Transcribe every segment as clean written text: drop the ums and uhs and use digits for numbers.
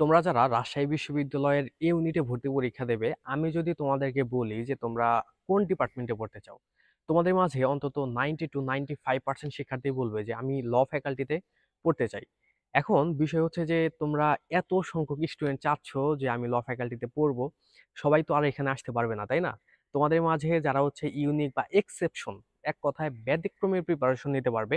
তোমরা যারা রাজশাহী বিশ্ববিদ্যালয়ের এ ইউনিটে ভর্তি পরীক্ষা দেবে, আমি যদি তোমাদেরকে বলি যে তোমরা কোন ডিপার্টমেন্টে পড়তে চাও, তোমাদের মাঝে অন্তত 90 to 95% শিক্ষার্থী বলবে যে আমি ল ফ্যাকাল্টিতে পড়তে চাই। এখন বিষয় হচ্ছে যে তোমরা এত সংখ্যক স্টুডেন্ট চাচ্ছ যে আমি ল ফ্যাকাল্টিতে পড়বো, সবাই তো আর এখানে আসতে পারবে না, তাই না? তোমাদের মাঝে যারা হচ্ছে ইউনিক বা এক্সেপশন, এক কথায় ব্যতিক্রমের প্রিপারেশন নিতে পারবে,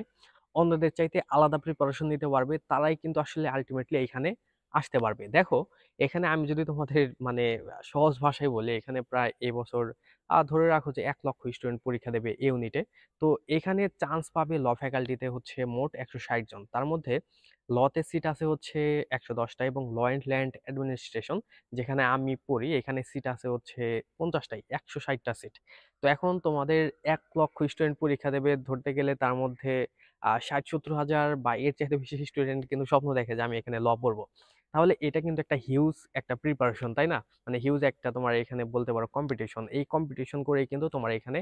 অন্যদের চাইতে আলাদা প্রিপারেশন নিতে পারবে, তারাই কিন্তু আসলে আলটিমেটলি এখানে আসতে পারবে। দেখো, এখানে আমি যদি তোমাদের মানে সহজ ভাষায় বলি, এখানে প্রায় এবছর ধরে রাখো যে 1 লক্ষ স্টুডেন্ট পরীক্ষা দেবে এই ইউনিটে। তো এখানে চান্স পাবে ল ফ্যাকাল্টিতে হচ্ছে মোট 160 জন। তার মধ্যে লতে সিট আছে হচ্ছে 110টা, এবং ল অ্যান্ড ল্যান্ড অ্যাডমিনিস্ট্রেশন যেখানে আমি পড়ি এখানে সিট আছে হচ্ছে 50টাই, 160টা সিট। তো এখন তোমাদের 1 লক্ষ স্টুডেন্ট পরীক্ষা দেবে ধরতে গেলে, তার মধ্যে 60-70 হাজার বা এর চাইতে বেশি স্টুডেন্ট কিন্তু স্বপ্ন দেখে যে আমি এখানে ল পড়বো। তাহলে এটা কিন্তু একটা হিউজ একটা প্রিপারেশন, তাই না? মানে হিউজ একটা তোমার এখানে বলতে পারো কম্পিটিশন। এই কম্পিটিশন করেই কিন্তু তোমার এখানে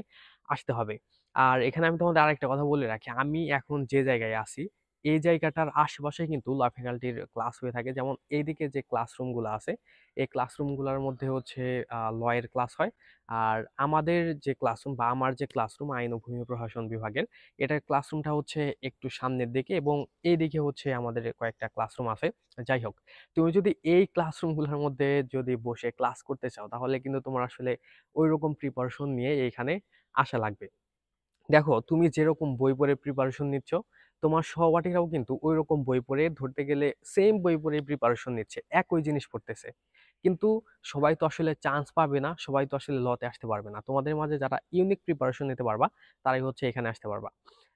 আসতে হবে। আর এখানে আমি তোমাদের আরেকটা কথা বলে রাখি, আমি এখন যে জায়গায় আছি এই জায়গাটার আশেপাশে কিন্তু ল ফ্যাকাল্টির ক্লাস হয়ে থাকে। যেমন এইদিকে যে ক্লাসরুমগুলো আছে, এই ক্লাসরুমগুলোর মধ্যে হচ্ছে ল এর ক্লাস হয়। আর আমাদের যে ক্লাসরুম বা আমার যে ক্লাসরুম আইন ও ভূমি প্রশাসন বিভাগের, এটার ক্লাসরুমটা হচ্ছে একটু সামনের দিকে, এবং এইদিকে হচ্ছে আমাদের কয়েকটা ক্লাসরুম আছে। যাই হোক, তুমি যদি এই ক্লাসরুমগুলোর মধ্যে যদি বসে ক্লাস করতে চাও, তাহলে কিন্তু তোমার আসলে ঐরকম প্রিপারেশন নিয়ে এখানে আসা লাগবে। দেখো, তুমি যেরকম বই পড়ে প্রিপারেশন নিচ্ছ, তোমার সহপাঠীরাও কিন্তু ওইরকম বই পড়ে ধরতে গেলে সেম বই পড়ে প্রিপারেশন নিচ্ছে, একই জিনিস পড়তেছে। কিন্তু সবাই তো আসলে চান্স পাবে না, সবাই তো আসলে লতে আসতে পারবে না। তোমাদের মাঝে যারা ইউনিক প্রিপারেশন নিতে পারবা, তারাই হচ্ছে এখানে আসতে পারবা।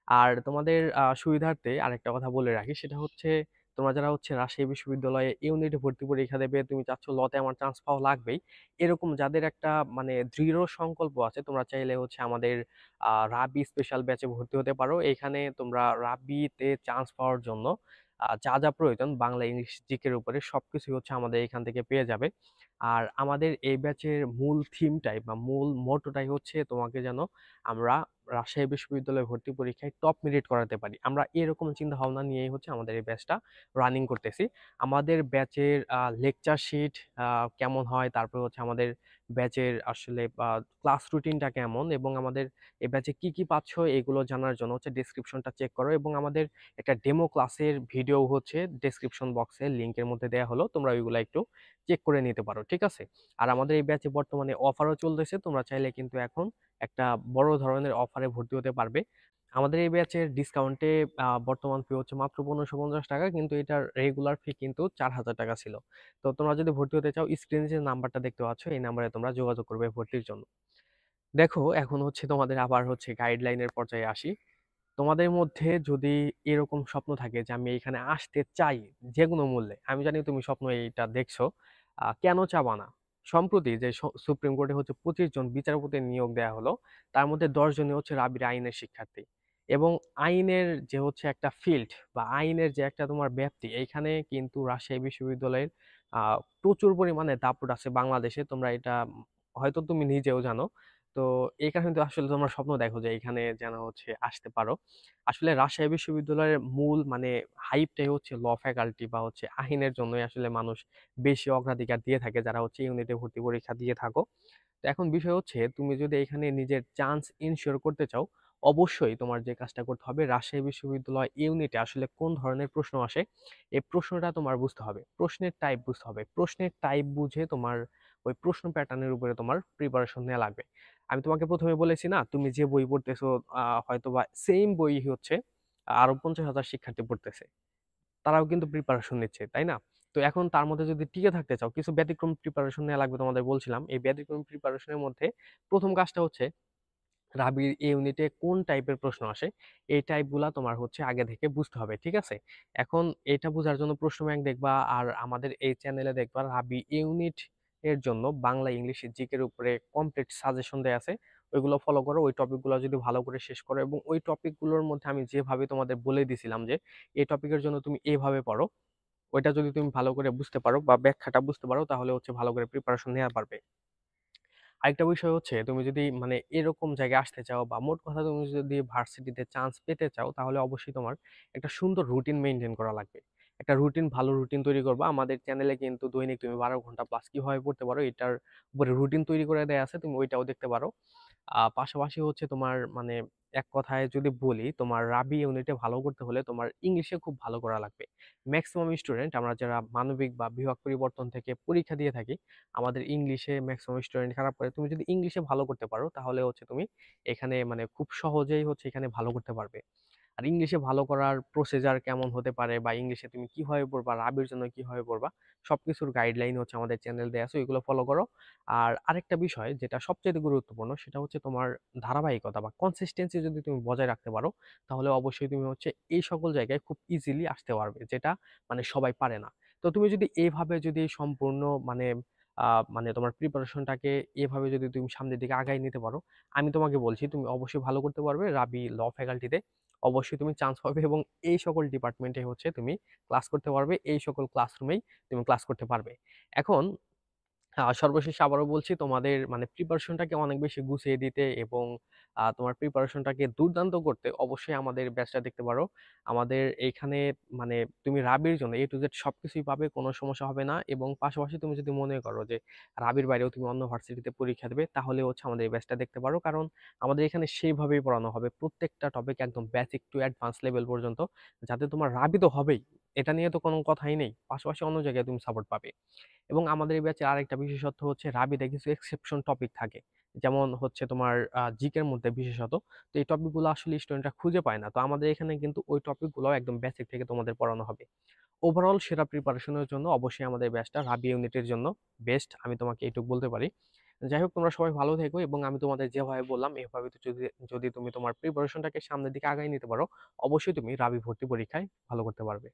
আর তোমাদের সুবিধার্থে আরেকটা কথা বলে রাখি, সেটা হচ্ছে তোমরা যারা হচ্ছে রাজশাহী বিশ্ববিদ্যালয়ে ইউনিটে ভর্তি পরীক্ষা দেবে, তুমি চাচ্ছ লতে আমার চান্স পাওয়া লাগবেই, এরকম যাদের একটা মানে দৃঢ় সংকল্প আছে, তোমরা চাইলে হচ্ছে আমাদের রাবি স্পেশাল ব্যাচে ভর্তি হতে পারো। এখানে তোমরা রাবিতে চান্স পাওয়ার জন্য যা যা প্রয়োজন বাংলা ইংলিশ জিকের উপরে সবকিছুই হচ্ছে আমাদের এখান থেকে পেয়ে যাবে। আর আমাদের এই ব্যাচের মূল থিমটাই বা মূল মোটোটাই হচ্ছে তোমাকে যেন আমরা রাজশাহী বিশ্ববিদ্যালয়ে ভর্তি পরীক্ষায় টপ মেরিট করাতে পারি। আমরা এরকম চিন্তা ভাবনা নিয়েই হচ্ছে আমাদের এই ব্যাচটা রানিং করতেছি। আমাদের ব্যাচের লেকচার শিট কেমন হয়, তারপর হচ্ছে আমাদের ব্যাচের আসলে ক্লাস রুটিনটা কেমন, এবং আমাদের এই ব্যাচে কি কি পাচ্ছ এগুলো জানার জন্য হচ্ছে ডেসক্রিপশনটা চেক করো। এবং আমাদের একটা ডেমো ক্লাসের ভিডিও হচ্ছে ডেসক্রিপশন বক্সে লিংকের মধ্যে দেয়া হলো, তোমরা ওইগুলো একটু চেক করে নিতে পারো, ঠিক আছে? আর আমাদের এই ব্যাচে বর্তমানে অফারও চলতেছে, তোমরা চাইলে কিন্তু এখন একটা বড় ধরনের অফারে ভর্তি হতে পারবে। আমাদের এই ব্যাচের ডিসকাউন্টে বর্তমান ফি হচ্ছে মাত্র 1550 টাকা, কিন্তু এটার রেগুলার ফি কিন্তু 4000 টাকা ছিল। তো তোমরা যদি ভর্তি হতে চাও, স্ক্রিনে যে নাম্বারটা দেখতে পাচ্ছ এই নাম্বারে তোমরা যোগাযোগ করবে ভর্তির জন্য। দেখো, এখন হচ্ছে তোমাদের আবার হচ্ছে গাইডলাইনের পর্যায়ে আসি। তোমাদের মধ্যে যদি এরকম স্বপ্ন থাকে যে আমি এখানে আসতে চাই যে কোনো মূল্যে, আমি জানি তুমি স্বপ্ন এইটা দেখছো, কেন চাবা না? সম্প্রতি যে সুপ্রিম কোর্টে হচ্ছে 25 জন বিচারপতি নিয়োগ দেওয়া হলো, তার মধ্যে 10 জনই হচ্ছে রাবির আইনের শিক্ষার্থী। এবং আইনের যে হচ্ছে একটা ফিল্ড বা আইনের যে একটা তোমার ব্যাপ্তি, এইখানে কিন্তু রাজশাহী বিশ্ববিদ্যালয়ের প্রচুর পরিমাণে দাপট আছে বাংলাদেশে। তোমরা এটা হয়তো তুমি নিজেও জানো। তো এই কারণে তো আসলে তোমরা স্বপ্ন দেখো যে এখানে যেন হচ্ছে আসতে পারো। আসলে রাজশাহী বিশ্ববিদ্যালয়ের মূল মানে হাইপটাই হচ্ছে ল ফ্যাকাল্টি বা হচ্ছে আইনের জন্যই আসলে মানুষ বেশি অগ্রাধিকার দিয়ে থাকে, যারা হচ্ছে ইউনিটে ভর্তি পরীক্ষা দিয়ে থাকো। তো এখন বিষয় হচ্ছে, তুমি যদি এখানে নিজের চান্স ইনশিওর করতে চাও, অবশ্যই তোমার যে কাজটা করতে হবে, রাজশাহী বিশ্ববিদ্যালয় ইউনিটে আসলে কোন ধরনের প্রশ্ন আসে এই প্রশ্নটা তোমার বুঝতে হবে, প্রশ্নের টাইপ বুঝতে হবে। প্রশ্নের টাইপ বুঝে তোমার ওই প্রশ্ন প্যাটার্নের উপরে তোমার প্রিপারেশন নেওয়া লাগবে। আমি তোমাকে প্রথমে বলেছি না, তুমি যে বই পড়তেছো হয়তো বা সেম বই হচ্ছে আরো 50,000 শিক্ষার্থী পড়তেছে, তারাও কিন্তু প্রিপারেশন নিচ্ছে, তাই না? তো এখন তার মধ্যে যদি টিকে থাকতে চাও, কিছু ব্যতিক্রম প্রিপারেশন নেওয়া লাগবে। তোমাদের বলছিলাম এই ব্যতিক্রম প্রিপারেশনের মধ্যে প্রথম কাজটা হচ্ছে রাবির এই ইউনিটে কোন টাইপের প্রশ্ন আসে, এই টাইপগুলা তোমার হচ্ছে আগে থেকে বুঝতে হবে, ঠিক আছে? এখন এটা বোঝার জন্য প্রশ্ন ব্যাংক দেখবা, আর আমাদের এই চ্যানেলে দেখবা রাবি ইউনিট এর জন্য বাংলা ইংলিশ জিকের উপরে কমপ্লিট সাজেশন দেয়া আছে। ওইগুলো ফলো করো, ওই টপিকগুলো যদি ভালো করে শেষ করো, এবং ওই টপিকগুলোর মধ্যে আমি যেভাবে তোমাদের বলে দিছিলাম যে এই টপিকের জন্য তুমি এইভাবে পড়ো, ওইটা যদি তুমি ভালো করে বুঝতে পারো বা ব্যাখ্যাটা বুঝতে পারো, তাহলে হচ্ছে ভালো করে প্রিপারেশন নেওয়া পারবে। আরেকটা বিষয় হচ্ছে, তুমি যদি মানে এরকম জায়গায় আসতে চাও বা মোট কথা তুমি যদি ভার্সিটিতে চান্স পেতে চাও, তাহলে অবশ্যই তোমার একটা সুন্দর রুটিন মেনটেন করা লাগবে। একটা ভালো রুটিন তৈরি করবা। আমাদের চ্যানেলে কিন্তু দৈনিক তুমি 12 ঘন্টা প্লাস কিভাবে পড়তে পারো এটার উপরে রুটিন তৈরি করে দেয়া আছে। তুমি ওইটাও দেখতে পারো। পাশাপাশি হচ্ছে তোমার মানে এক কথায় যদি বলি, তোমার রাবি ইউনিটে ভালো করতে হলে তোমার ইংলিশে খুব ভালো করা লাগবে। ম্যাক্সিমাম স্টুডেন্ট আমরা যারা মানবিক বা বিভাগ পরিবর্তন থেকে পরীক্ষা দিয়ে থাকি, আমাদের ইংলিশে ম্যাক্সিমাম স্টুডেন্ট খারাপ করে। তুমি যদি ইংলিশে ভালো করতে পারো তাহলে হচ্ছে তুমি এখানে মানে খুব সহজেই হচ্ছে এখানে ভালো করতে পারবে। আর ইংলিশে ভালো করার প্রসিজার কেমন হতে পারে বা ইংলিশে তুমি কিভাবে পড়বা, রাবির জন্য কিভাবে পড়বা, সবকিছুর গাইডলাইন হচ্ছে আমাদের চ্যানেল দেয়া আছে, ওইগুলো ফলো করো। আর আরেকটা বিষয় যেটা সবচেয়ে গুরুত্বপূর্ণ সেটা হচ্ছে তোমার ধারাবাহিকতা বা কনসিস্টেন্সি যদি তুমি বজায় রাখতে পারো, তাহলে অবশ্যই তুমি হচ্ছে এই সকল জায়গায় খুব ইজিলি আসতে পারবে, যেটা মানে সবাই পারে না। তো তুমি যদি এইভাবে যদি সম্পূর্ণ মানে মানে তোমার প্রিপারেশনটাকে এভাবে যদি তুমি সামনের দিকে আগায় নিতে পারো, আমি তোমাকে বলছি তুমি অবশ্যই ভালো করতে পারবে রাবি ল ফ্যাকাল্টিতে। অবশ্যই তুমি চান্স পাবে এবং এই সকল ডিপার্টমেন্টে হচ্ছে তুমি ক্লাস করতে পারবে, এই সকল ক্লাসরুমেই তুমি ক্লাস করতে পারবে। এখন সর্বশেষে আবারও বলছি, তোমাদের মানে প্রিপারেশনটাকে অনেক বেশি গুছিয়ে দিতে এবং তোমার প্রিপারেশনটাকে দুর্দান্ত করতে অবশ্যই আমাদের ব্যাচটা দেখতে পারো। আমাদের এইখানে মানে তুমি রাবির জন্য A to Z সবকিছুই পাবে, কোনো সমস্যা হবে না। এবং পাশাপাশি তুমি যদি মনে করো যে রাবির বাইরেও তুমি অন্য ভার্সিটিতে পরীক্ষা দেবে, তাহলে হচ্ছে আমাদের এই ব্যাচটা দেখতে পারো। কারণ আমাদের এখানে সেইভাবেই পড়ানো হবে প্রত্যেকটা টপিক একদম বেসিক টু অ্যাডভান্স লেভেল পর্যন্ত, যাতে তোমার রাবি তো হবেই, এটা নিয়ে তো কোনো কথাই নেই। পাশাপাশি অন্য জায়গায় তুমি সাপোর্ট পাবে। এবং আমাদের এই ব্যাচের আরেকটা বিশেষত্ব হচ্ছে রাবিতে কিছু এক্সেপশন টপিক থাকে। যেমন হচ্ছে তোমার জিকের মধ্যে বিশেষত। তো এই টপিকগুলো আসলে স্টুডেন্টরা খুঁজে পায় না। তো আমাদের এখানে কিন্তু ওই টপিকগুলো একদম বেসিক থেকে তোমাদের পড়ানো হবে। ওভারঅল সেরা প্রিপারেশনের জন্য অবশ্যই আমাদের ব্যাচটা রাবি ইউনিটের জন্য বেস্ট, আমি তোমাকে এইটুকু বলতে পারি। যাই হোক, তোমরা সবাই ভালো থেকো এবং আমি তোমাদের যেভাবে বললাম এভাবে তো যদি যদি তুমি তোমার প্রিপারেশনটাকে সামনের দিকে আগায় নিতে পারো, অবশ্যই তুমি রাবি ভর্তি পরীক্ষায় ভালো করতে পারবে।